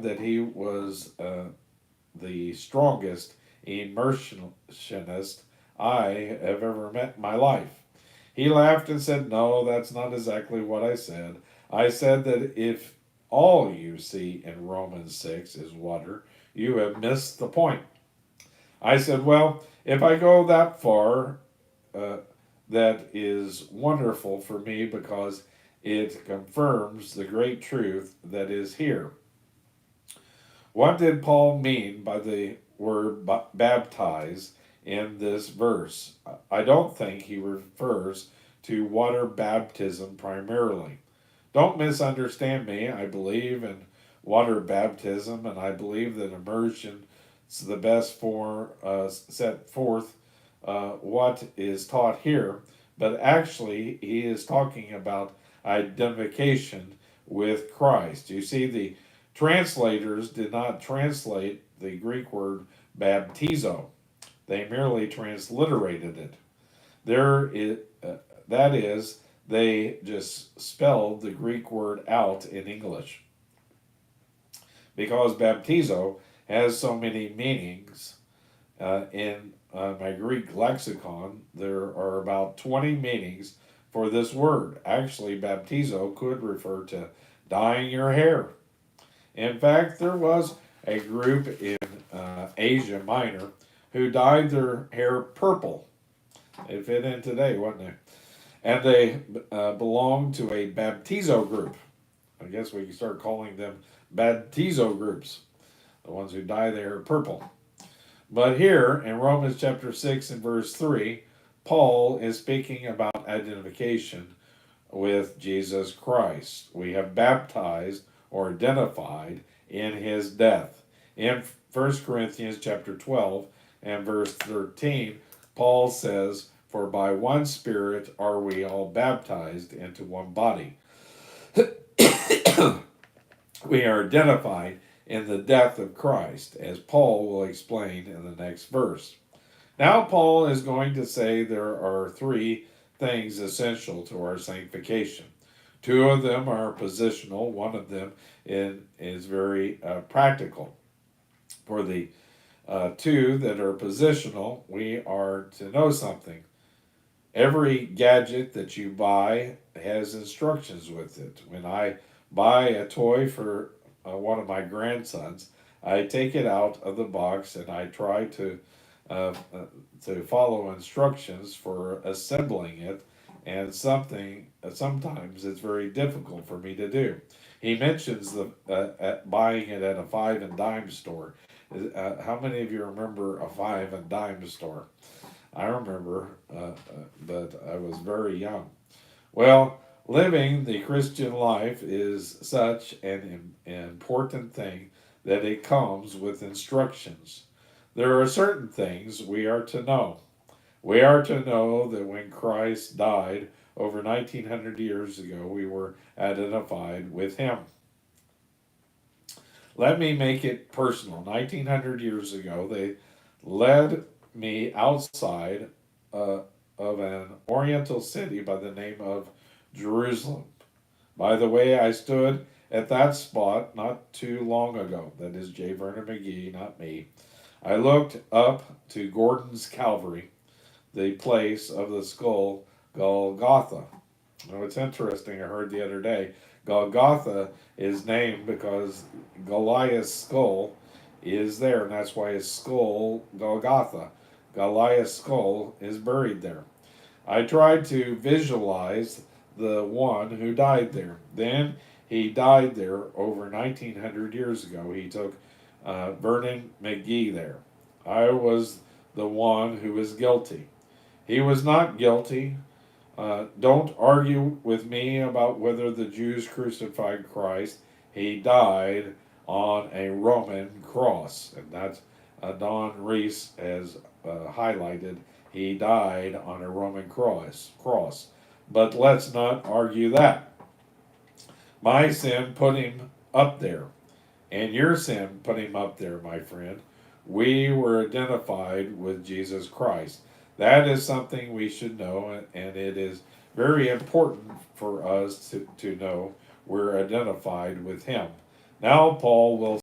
that he was the strongest immersionist I have ever met in my life. He laughed and said, "No, that's not exactly what I said. I said that if all you see in Romans 6 is water, you have missed the point." I said, "Well, if I go that far, uh, that is wonderful for me because it confirms the great truth that is here. What did Paul mean by the word baptize in this verse? I don't think he refers to water baptism primarily. Don't misunderstand me. I believe in water baptism, and I believe that immersion is the best form set forth what is taught here. But actually, he is talking about identification with Christ. You see, the translators did not translate the Greek word baptizo; they merely transliterated it. There is, that is, they just spelled the Greek word out in English. Because baptizo has so many meanings in my Greek lexicon, there are about 20 meanings for this word. Actually, baptizo could refer to dyeing your hair. In fact, there was a group in Asia Minor who dyed their hair purple. It fit in today, wasn't it? And they belonged to a baptizo group. I guess we can start calling them baptizo groups, the ones who dye their hair purple. But here in Romans chapter 6 and verse 3, Paul is speaking about identification with Jesus Christ. We have baptized or identified in his death. In 1 Corinthians chapter 12 and verse 13, Paul says, "For by one Spirit are we all baptized into one body." We are identified in the death of Christ, as Paul will explain in the next verse. Now, Paul is going to say there are three things essential to our sanctification. Two of them are positional, one of them is very practical. For the two that are positional, we are to know something. Every gadget that you buy has instructions with it. When I buy a toy for one of my grandsons, I take it out of the box and I try uh, uh, to follow instructions for assembling it, and sometimes it's very difficult for me to do. He mentions the buying it at a five and dime store. How many of you remember a five and dime store? I remember, but I was very young. Well, living the Christian life is such an important thing that it comes with instructions. There are certain things we are to know. We are to know that when Christ died over 1900 years ago, we were identified with him. Let me make it personal. 1900 years ago, they led me outside uh, of an oriental city by the name of Jerusalem. By the way, I stood at that spot not too long ago. That is J. Vernon McGee, not me. I looked up to Gordon's Calvary, the place of the skull, Golgotha. Now, it's interesting, I heard the other day, Golgotha is named because Goliath's skull is there, and that's why his skull, Golgotha. Goliath's skull is buried there. I tried to visualize the one who died there. Then he died there over 1900 years ago. He took Vernon McGee there. I was the one who was guilty. He was not guilty. Don't argue with me about whether the Jews crucified Christ. He died on a Roman cross, and that's Don Reese has highlighted. He died on a Roman Cross, but let's not argue that. My sin put him up there, and your sin put him up there, my friend. We were identified with Jesus Christ. That is something we should know, and it is very important for us to know we're identified with Him. Now Paul will